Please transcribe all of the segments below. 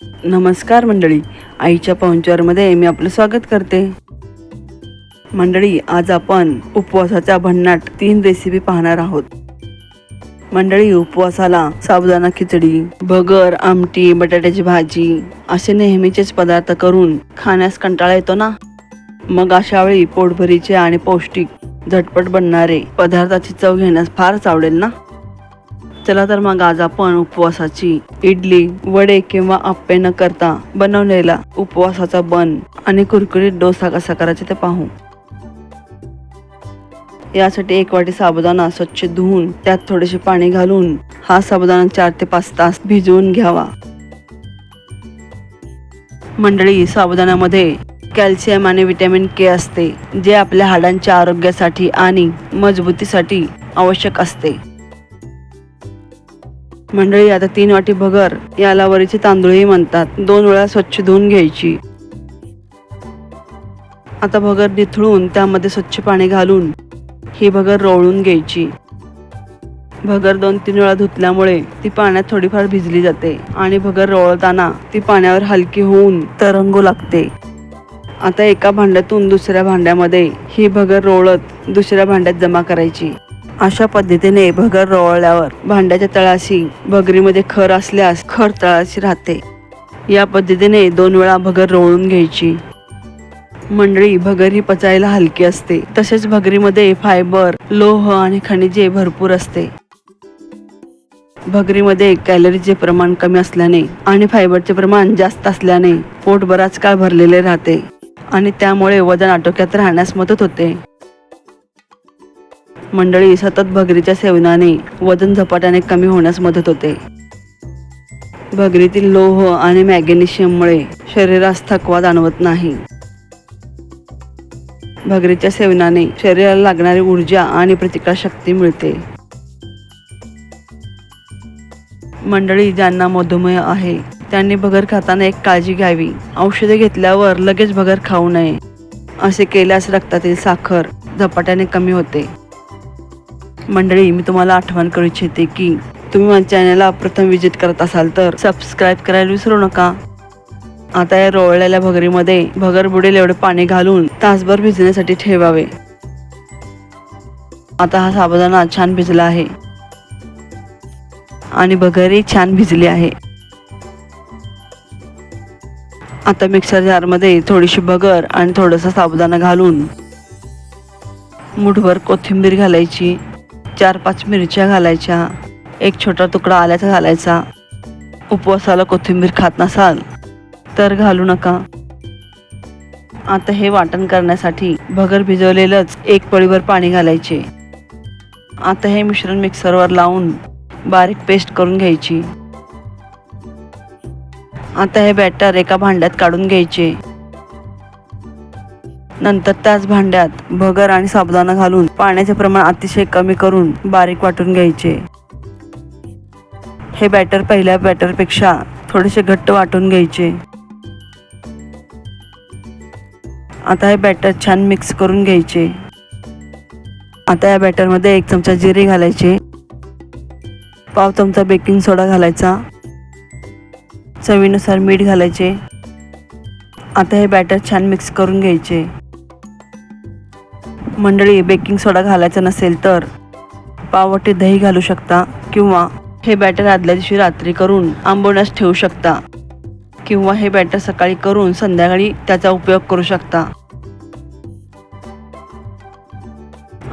नमस्कार मंडळी, आईच्या पाहुणचारमध्ये मी आपलं स्वागत करते. मंडळी, आज आपण उपवासाच्या भन्नाट 3 रेसिपी पाहणार आहोत. मंडळी, उपवासाला साबुदाणा खिचडी, भगर, आमटी, बटाट्याची भाजी असे नेहमीचेच पदार्थ करून खाण्यास कंटाळा येतो ना. मग अशा वेळी पोटभरीचे आणि पौष्टिक झटपट बनणारे पदार्थाची चव घेण्यास फारच आवडेल ना. चला तर मग आज आपण उपवासाची इडली, वडे किंवा आप्पे न करता बनवलेला उपवासाचा बन आणि कुरकुरीत डोसा कसा करायचा ते पाहू. यासाठी 1 वाटी साबुदाणा स्वच्छ धुवून त्यात थोडेसे पाणी घालून हा साबुदाणा 4 ते 5 तास भिजवून घ्यावा. मंडळी, साबुदाण्यामध्ये कॅल्शियम आणि व्हिटॅमिन के असते, जे आपल्या हाडांच्या आरोग्यासाठी आणि मजबूतीसाठी आवश्यक असते. मंडळी, आता 3 वाटी भगर, याला वरीचे तांदूळही म्हणतात, 2 वेळा स्वच्छ धुवून घ्यायची. आता भगर निथळून त्यामध्ये स्वच्छ पाणी घालून ही भगर रोवळून घ्यायची. भगर 2-3 वेळा धुतल्यामुळे ती पाण्यात थोडीफार भिजली जाते आणि भगर रोवताना ती पाण्यावर हलकी होऊन तरंगू लागते. आता एका भांड्यातून दुसऱ्या भांड्यामध्ये ही भगर रोवळत दुसऱ्या भांड्यात जमा करायची. अशा पद्धतीने भगर रोवल्यावर भांड्याच्या तळाशी भगरीमध्ये खर असल्यास खर तळाशी राहते. या पद्धतीने 2 वेळा भगर रोवळून घ्यायची. मंडळी, भगर ही पचायला हलकी असते, तसेच भगरीमध्ये फायबर, लोह आणि खनिजे भरपूर असते. भगरीमध्ये कॅलरीचे प्रमाण कमी असल्याने आणि फायबरचे प्रमाण जास्त असल्याने पोट बराच काळ भरलेले राहते आणि त्यामुळे वजन आटोक्यात राहण्यास मदत होते. मंडळी, सतत भगरीच्या सेवनाने वजन झपाट्याने कमी होण्यास मदत होते. भगरीतील लोह आणि मॅग्नेशियममुळे शरीरास थकवा जाणवत नाही. भगरीच्या सेवनाने शरीराला लागणारी ऊर्जा आणि प्रतिकारशक्ती मिळते. मंडळी, ज्यांना मधुमेह आहे त्यांनी भगर खाताना एक काळजी घ्यावी. औषधे घेतल्यावर लगेच भगर खाऊ नये. असे केल्यास रक्तातील साखर झपाट्याने कमी होते. मंडळी, मी तुम्हाला आठवण करू इच्छिते की तुम्ही माझ्या चॅनलला प्रथम विजिट करत असाल तर सबस्क्राईब करायला विसरू नका. आता या रोवलेल्या भगरीमध्ये भगर बुडेल एवढे पाणी घालून तासभर भिजण्यासाठी ठेवावे. आता हा साबुदाणा छान भिजला आहे आणि भगरही छान भिजली आहे. आता मिक्सर जारमध्ये थोडीशी भगर आणि थोडासा साबुदाणा घालून मुठभर कोथिंबीर घालायची, 4-5 मिरच्या घालायच्या, 1 छोटा तुकडा आल्याचा घालायचा. उपवासाला कोथिंबीर खात नसाल तर घालू नका. आता हे वाटण करण्यासाठी भगर भिजवलेलंच 1 पळीभर पाणी घालायचे. आता हे मिश्रण मिक्सरवर लावून बारीक पेस्ट करून घ्यायची. आता हे बॅटर एका भांड्यात काढून घ्यायचे. नंतर त्याच भांड्यात भगर आणि साबुदाणा घालून पाण्याचे प्रमाण अतिशय कमी करून बारीक वाटून घ्यायचे. हे बॅटर पहिल्या बॅटरपेक्षा थोडेसे घट्ट वाटून घ्यायचे. आता हे बॅटर छान मिक्स करून घ्यायचे. आता या बॅटरमध्ये 1 चमचा जिरे घालायचे, पाव चमचा बेकिंग सोडा घालायचा, चवीनुसार मीठ घालायचे. आता हे बॅटर छान मिक्स करून घ्यायचे. मंडळी, बेकिंग सोडा घालायचा नसेल तर पाववाटी दही घालू शकता किंवा हे बॅटर आदल्या दिवशी रात्री करून आंबवण्यास ठेवू शकता किंवा हे बॅटर सकाळी करून संध्याकाळी त्याचा उपयोग करू शकता.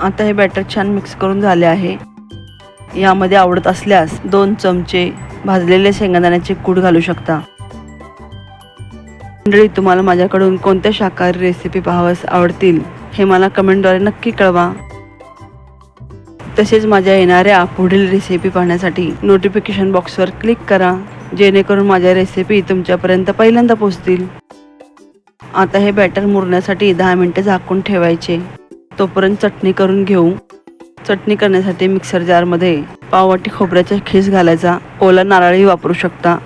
आता हे बॅटर छान मिक्स करून झाले आहे. यामध्ये आवडत असल्यास 2 चमचे भाजलेले शेंगदाण्याचे कूट घालू शकता. मंडळी, तुम्हाला माझ्याकडून कोणत्या शाकाहारी रेसिपी पाहाव्यास आवडतील हे मला कमेंटद्वारे नक्की कळवा. तसेच माझ्या येणाऱ्या पुढील रेसिपी पाहण्यासाठी नोटिफिकेशन बॉक्सवर क्लिक करा, जेणेकरून माझ्या रेसिपी तुमच्यापर्यंत पहिल्यांदा पोहोचतील. आता हे बॅटर मुरण्यासाठी 10 मिनिटे झाकून ठेवायचे. तोपर्यंत चटणी करून घेऊ. चटणी करण्यासाठी मिक्सर जारमध्ये पाववाटी खोबऱ्याचा खीस घालायचा, ओला नारळही वापरू शकता,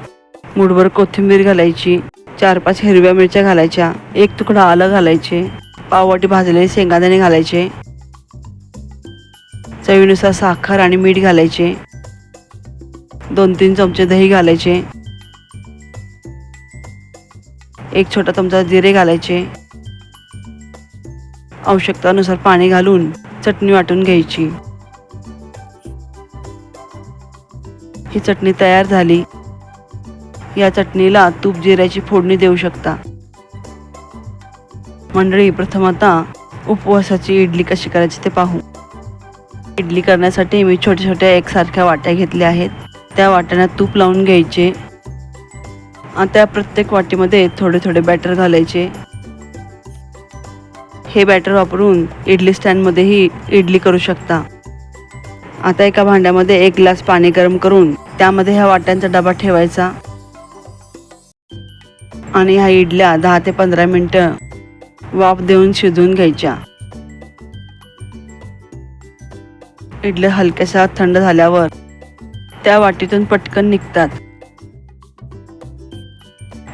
मुठभर कोथिंबीर घालायची, 4-5 हिरव्या मिरच्या घालायच्या, 1 तुकडा आलं घालायचे, पाववाटी भाजलेले शेंगदाणे घालायचे, चवीनुसार साखर आणि मीठ घालायचे, 2-3 चमचे दही घालायचे. 1 छोटा चमचा जिरे घालायचे. आवश्यकतेनुसार पाणी घालून चटणी वाटून घ्यायची. ही चटणी तयार झाली. या चटणीला तूप जिऱ्याची फोडणी देऊ शकता. मंडळी, प्रथम आता उपवासाची इडली कशी करायची ते पाहू. इडली करण्यासाठी मी छोट्या छोट्या एकसारख्या वाट्या घेतल्या आहेत. त्या वाट्यांना तूप लावून घ्यायचे. आता प्रत्येक वाटीमध्ये थोडे थोडे बॅटर घालायचे. हे बॅटर वापरून इडली स्टँडमध्येही इडली करू शकता. आता एका भांड्यामध्ये 1 ग्लास पाणी गरम करून त्यामध्ये ह्या वाट्यांचा डबा ठेवायचा आणि ह्या इडल्या 10 ते 15 मिनिटं वाफ देऊन शिजवून घ्यायच्या. इडल्या हलक्याशा थंड झाल्यावर त्या वाटीतून पटकन निघतात.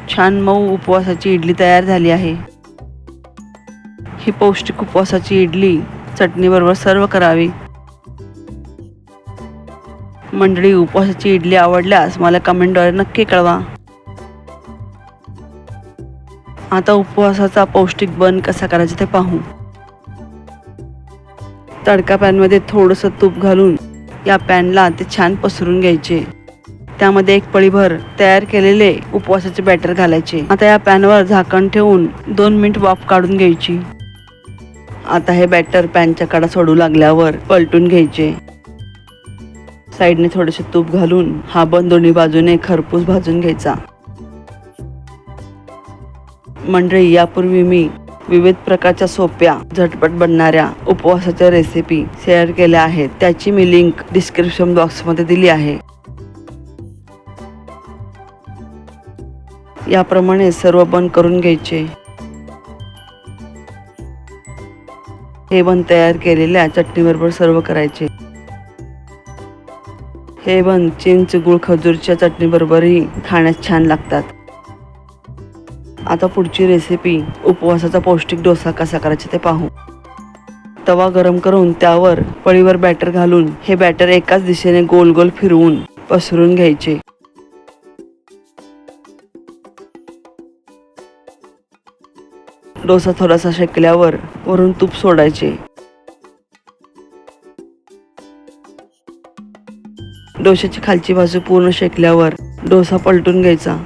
छान मऊ उपवासाची इडली तयार झाली आहे. ही पौष्टिक उपवासाची इडली चटणीबरोबर सर्व करावी. मंडळी, उपवासाची इडली आवडल्यास मला कमेंटद्वारे नक्की कळवा. आता उपवासाचा पौष्टिक बन कसा करायचा ते पाहू. तडका पॅनमध्ये थोडंसं तूप घालून या पॅनला ते छान पसरून घ्यायचे. त्यामध्ये 1 पळीभर तयार केलेले उपवासाचे बॅटर घालायचे. आता या पॅनवर झाकण ठेवून 2 मिनिट वाफ काढून घ्यायची. आता हे बॅटर पॅनच्या कडा सोडू लागल्यावर पलटून घ्यायचे. साईडने थोडेसे तूप घालून हा बन दोन्ही बाजूने खरपूस भाजून घ्यायचा. मंडळी, यापूर्वी मी विविध प्रकारच्या सोप्या झटपट बनणाऱ्या उपवासाच्या रेसिपी शेअर केल्या आहेत. त्याची मी लिंक डिस्क्रिप्शन बॉक्समध्ये दिली आहे. याप्रमाणे सर्व बन करून घ्यायचे. हे बन तयार केलेल्या चटणीबरोबर सर्व करायचे. हे बन चिंच, गुळ, खजूरच्या चटणीबरोबरही खाण्यास छान लागतात. आता पुढची रेसिपी उपवासाचा पौष्टिक डोसा कसा करायचा ते पाहू. तवा गरम करून त्यावर पळीवर बॅटर घालून हे बॅटर एकाच दिशेने गोल गोल फिरवून पसरून घ्यायचे. डोसा थोडासा शेकल्यावर वरून तूप सोडायचे. डोशाची खालची बाजू पूर्ण शेकल्यावर डोसा पलटून घ्यायचा.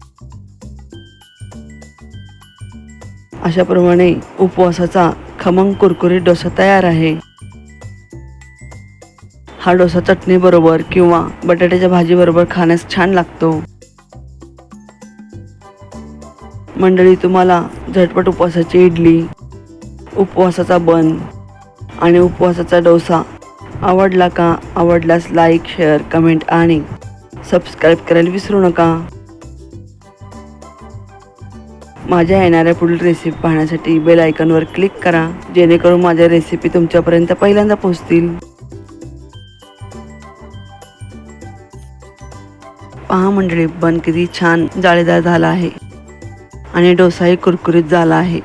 अशाप्रमाणे उपवासाचा खमंग कुरकुरीत डोसा तयार आहे. हा डोसा चटणी बरोबर किंवा बटाट्याच्या भाजी बरोबर खाण्यास छान लागतो. मंडळी, तुम्हाला झटपट उपवासाची इडली, उपवासाचा बन आणि उपवासाचा डोसा आवडला का? आवडल्यास लाईक, शेअर, कमेंट आणि सबस्क्राईब करायला विसरू नका. माझ्या येणाऱ्या पुढील रेसिपी पाहण्यासाठी बेल आयकॉनवर क्लिक करा, जेणेकरून माझ्या रेसिपी तुमच्यापर्यंत पहिल्यांदा पोहोचतील. पहा मंडळी, बन किती छान जाळीदार झाला आहे आणि डोसाही कुरकुरीत झाला आहे.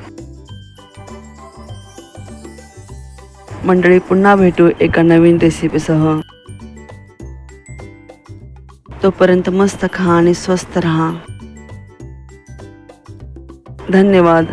मंडळी, पुन्हा भेटू एका नवीन रेसिपीसह. तोपर्यंत मस्त खा आणि स्वस्थ रहा. धन्यवाद.